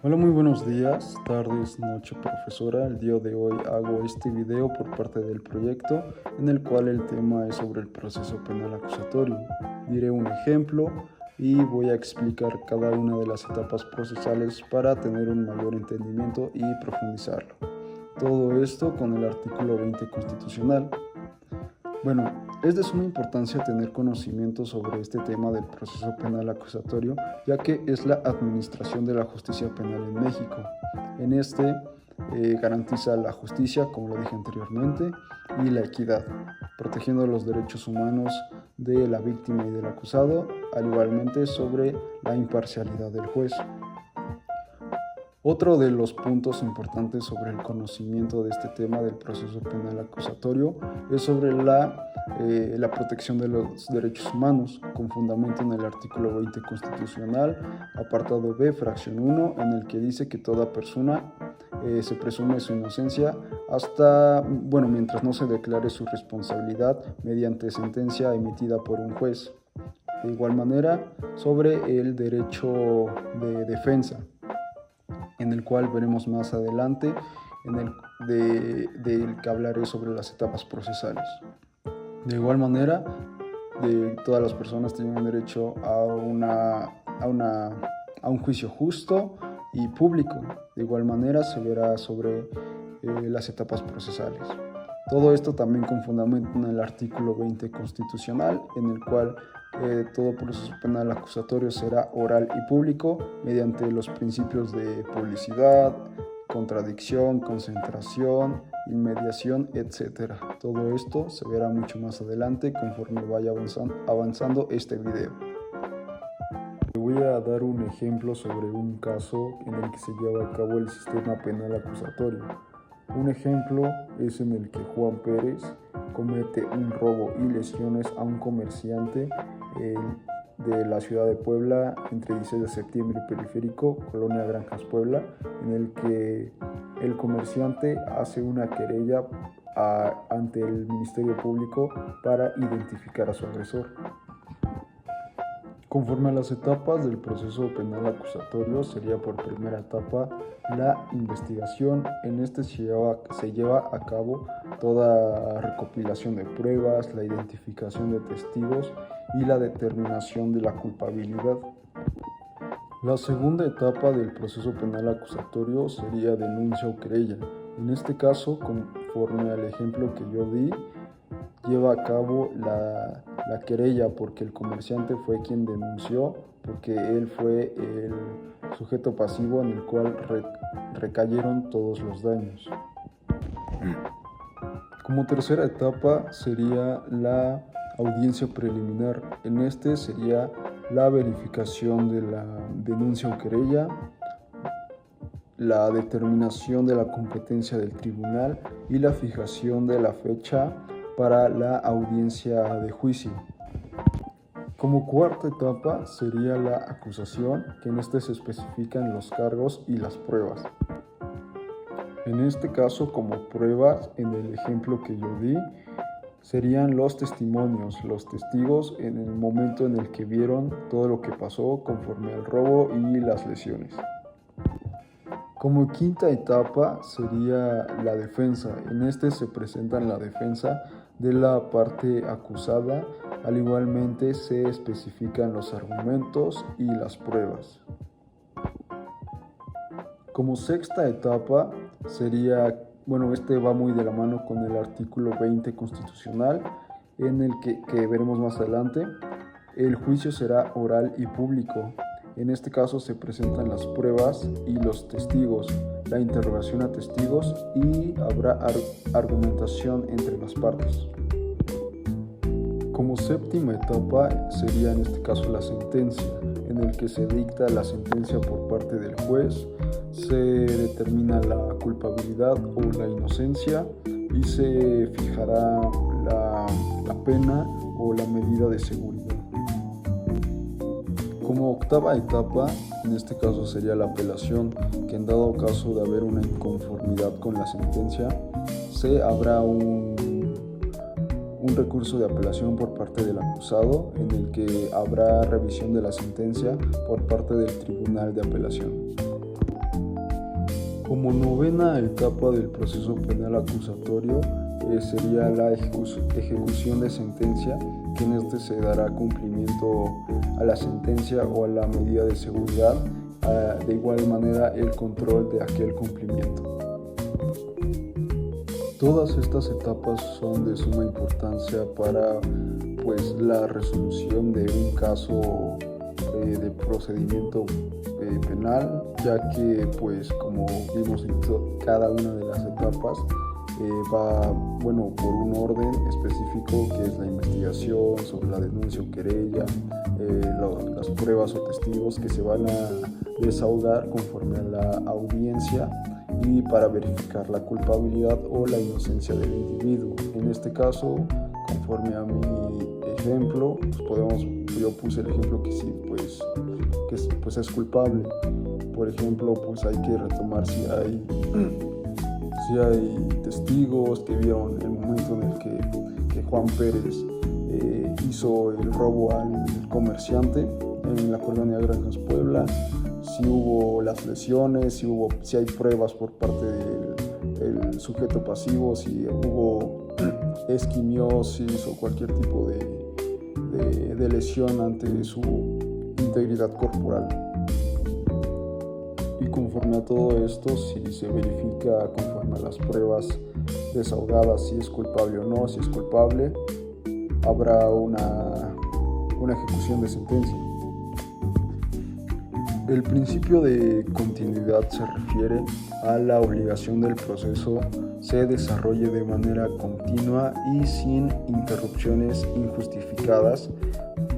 Hola, muy buenos días, tardes, noche, profesora. El día de hoy hago este video por parte del proyecto en el cual el tema es sobre el proceso penal acusatorio. Diré un ejemplo y voy a explicar cada una de las etapas procesales para tener un mayor entendimiento y profundizarlo. Todo esto con el artículo 20 constitucional. Bueno, es de suma importancia tener conocimiento sobre este tema del proceso penal acusatorio, ya que es la administración de la justicia penal en México. En este garantiza la justicia, como lo dije anteriormente, y la equidad, protegiendo los derechos humanos de la víctima y del acusado, al igualmente sobre la imparcialidad del juez. Otro de los puntos importantes sobre el conocimiento de este tema del proceso penal acusatorio es sobre la protección de los derechos humanos, con fundamento en el artículo 20 constitucional, apartado B, fracción 1, en el que dice que toda persona se presume su inocencia mientras no se declare su responsabilidad mediante sentencia emitida por un juez. De igual manera, sobre el derecho de defensa, en el cual veremos más adelante, del que hablaré sobre las etapas procesales. De igual manera, todas las personas tienen derecho a un juicio justo y público. De igual manera se verá sobre las etapas procesales. Todo esto también con fundamento en el artículo 20 constitucional, en el cual todo proceso penal acusatorio será oral y público mediante los principios de publicidad, contradicción, concentración, inmediación, etc. Todo esto se verá mucho más adelante conforme vaya avanzando este video. Voy a dar un ejemplo sobre un caso en el que se lleva a cabo el sistema penal acusatorio. Un ejemplo es en el que Juan Pérez comete un robo y lesiones a un comerciante de la ciudad de Puebla entre 16 de septiembre y Periférico, Colonia Granjas, Puebla, en el que el comerciante hace una querella ante el Ministerio Público para identificar a su agresor. Conforme a las etapas del proceso penal acusatorio, sería por primera etapa la investigación. En este se lleva a cabo toda recopilación de pruebas, la identificación de testigos y la determinación de la culpabilidad. La segunda etapa del proceso penal acusatorio sería denuncia o querella. En este caso, conforme al ejemplo que yo di, lleva a cabo la querella porque el comerciante fue quien denunció, porque él fue el sujeto pasivo en el cual recayeron todos los daños. Como tercera etapa sería la audiencia preliminar. En este sería la verificación de la denuncia o querella, la determinación de la competencia del tribunal y la fijación de la fecha para la audiencia de juicio. Como cuarta etapa sería la acusación, que en este se especifican los cargos y las pruebas. En este caso, como pruebas, en el ejemplo que yo di, serían los testimonios, los testigos en el momento en el que vieron todo lo que pasó conforme al robo y las lesiones. Como quinta etapa sería la defensa. En este se presenta la defensa de la parte acusada, al igualmente se especifican los argumentos y las pruebas. Como sexta etapa sería, este va muy de la mano con el artículo 20 constitucional, en el que veremos más adelante. El juicio será oral y público. En este caso se presentan las pruebas y los testigos, la interrogación a testigos y habrá argumentación entre las partes. Como séptima etapa sería en este caso la sentencia, en el que se dicta la sentencia por parte del juez, se determina la culpabilidad o la inocencia y se fijará la pena o la medida de seguridad. Como octava etapa, en este caso sería la apelación, que en dado caso de haber una inconformidad con la sentencia, habrá un recurso de apelación por parte del acusado, en el que habrá revisión de la sentencia por parte del Tribunal de Apelación. Como novena etapa del proceso penal acusatorio sería la ejecución de sentencia, que en este se dará cumplimiento a la sentencia o a la medida de seguridad, de igual manera el control de aquel cumplimiento. Todas estas etapas son de suma importancia para la resolución de un caso de procedimiento penal, ya que como vimos en cada una de las etapas va por un orden específico, que es la investigación sobre la denuncia o querella, las pruebas o testigos que se van a desahogar conforme a la audiencia y para verificar la culpabilidad o la inocencia del individuo. En este caso, conforme a mi ejemplo, yo puse el ejemplo que sí, que es culpable. Por ejemplo, hay que retomar si hay testigos que vieron el momento en el que Juan Pérez hizo el robo al comerciante en la colonia Granjas, Puebla, si hubo las lesiones, si hay pruebas por parte del sujeto pasivo, si hubo esquimiosis o cualquier tipo de lesión ante su integridad corporal. Y conforme a todo esto, si se verifica conforme a las pruebas desahogadas si es culpable o no, si es culpable, habrá una ejecución de sentencia. El principio de continuidad se refiere a la obligación del proceso se desarrolle de manera continua y sin interrupciones injustificadas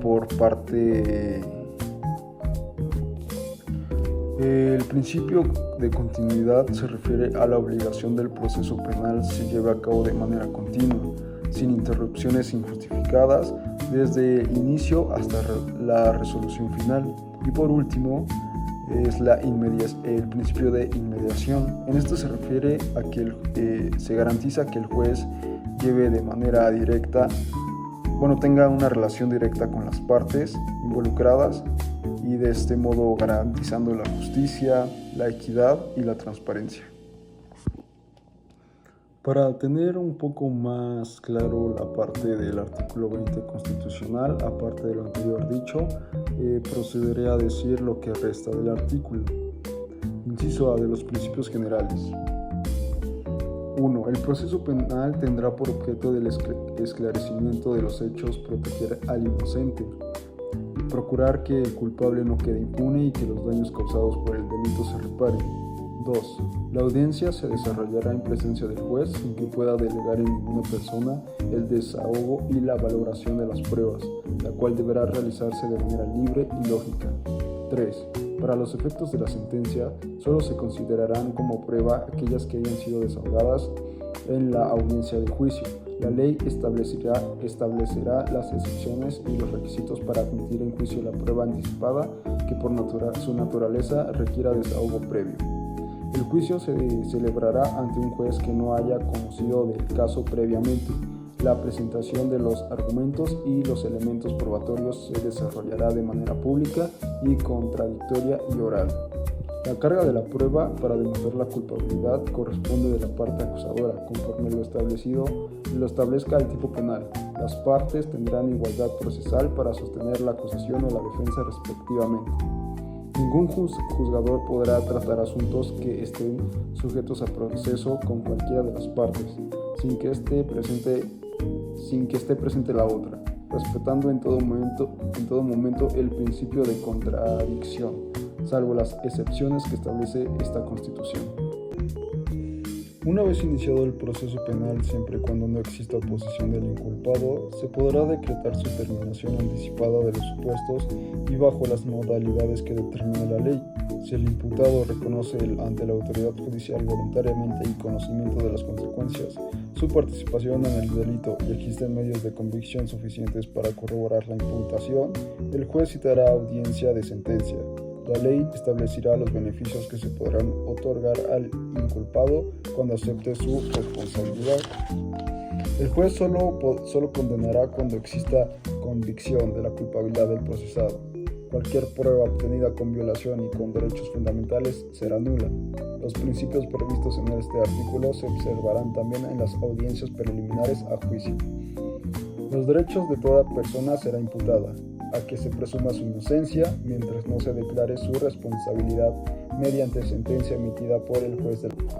por parte. El principio de continuidad se refiere a la obligación del proceso penal se lleve a cabo de manera continua, sin interrupciones injustificadas, desde el inicio hasta la resolución final. Y por último, es el principio de inmediación. En esto se refiere a que se garantiza que el juez lleve de manera directa, tenga una relación directa con las partes involucradas y de este modo garantizando la justicia, la equidad y la transparencia. Para tener un poco más claro la parte del artículo 20 constitucional, aparte de lo anterior dicho, procederé a decir lo que resta del artículo. Inciso A, de los principios generales. 1. El proceso penal tendrá por objeto del esclarecimiento de los hechos proteger al inocente, procurar que el culpable no quede impune y que los daños causados por el delito se reparen. 2. La audiencia se desarrollará en presencia del juez sin que pueda delegar en ninguna persona el desahogo y la valoración de las pruebas, la cual deberá realizarse de manera libre y lógica. 3. Para los efectos de la sentencia, solo se considerarán como prueba aquellas que hayan sido desahogadas en la audiencia de juicio. La ley establecerá las excepciones y los requisitos para admitir en juicio la prueba anticipada que por su naturaleza requiera desahogo previo. El juicio se celebrará ante un juez que no haya conocido del caso previamente. La presentación de los argumentos y los elementos probatorios se desarrollará de manera pública y contradictoria y oral. La carga de la prueba para demostrar la culpabilidad corresponde de la parte acusadora, conforme lo establezca el tipo penal. Las partes tendrán igualdad procesal para sostener la acusación o la defensa respectivamente. Ningún juzgador podrá tratar asuntos que estén sujetos a proceso con cualquiera de las partes, sin que esté presente la otra, respetando en todo momento el principio de contradicción, salvo las excepciones que establece esta Constitución. Una vez iniciado el proceso penal, siempre y cuando no exista oposición del inculpado, se podrá decretar su terminación anticipada de los supuestos y bajo las modalidades que determine la ley. Si el imputado reconoce ante la autoridad judicial voluntariamente y conocimiento de las consecuencias su participación en el delito y existen medios de convicción suficientes para corroborar la imputación, el juez citará audiencia de sentencia. La ley establecerá los beneficios que se podrán otorgar al inculpado cuando acepte su responsabilidad. El juez solo condenará cuando exista convicción de la culpabilidad del procesado. Cualquier prueba obtenida con violación y con derechos fundamentales será nula. Los principios previstos en este artículo se observarán también en las audiencias preliminares a juicio. Los derechos de toda persona será imputada, a que se presuma su inocencia mientras no se declare su responsabilidad mediante sentencia emitida por el juez del caso.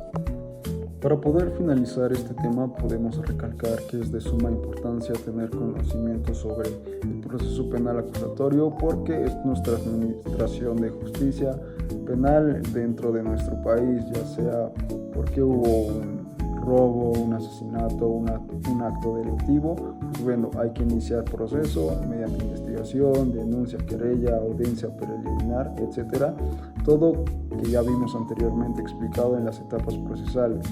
Para poder finalizar este tema, podemos recalcar que es de suma importancia tener conocimiento sobre el proceso penal acusatorio porque es nuestra administración de justicia penal dentro de nuestro país, ya sea porque hubo un robo, un asesinato, un acto delictivo. Pues bueno, hay que iniciar proceso mediante investigación, denuncia, querella, audiencia preliminar, etc. Todo que ya vimos anteriormente explicado en las etapas procesales.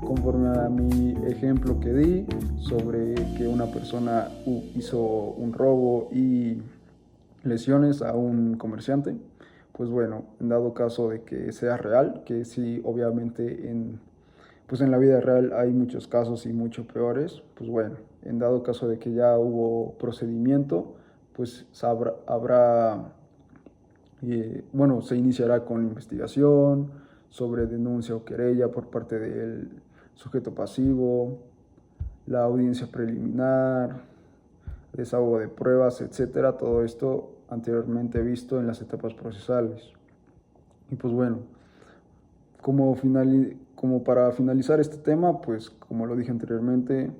Conforme a mi ejemplo que di sobre que una persona hizo un robo y lesiones a un comerciante, pues bueno, en dado caso de que sea real, que sí, obviamente pues en la vida real hay muchos casos y mucho peores, pues bueno, en dado caso de que ya hubo procedimiento, pues bueno, se iniciará con investigación sobre denuncia o querella por parte del sujeto pasivo, la audiencia preliminar, desahogo de pruebas, etcétera. Todo esto anteriormente visto en las etapas procesales. Y pues bueno, como para finalizar este tema, pues como lo dije anteriormente,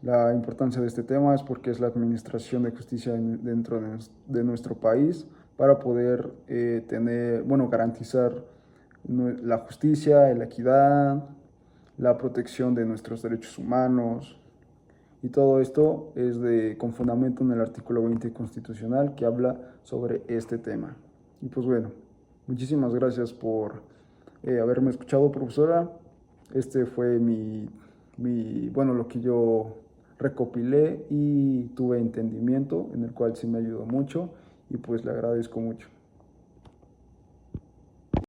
la importancia de este tema es porque es la administración de justicia dentro de nuestro país para poder garantizar la justicia, la equidad, la protección de nuestros derechos humanos, y todo esto es con fundamento en el artículo 20 constitucional que habla sobre este tema. Y pues bueno, muchísimas gracias por haberme escuchado, profesora. Este fue lo que yo recopilé y tuve entendimiento, en el cual sí me ayudó mucho y pues le agradezco mucho.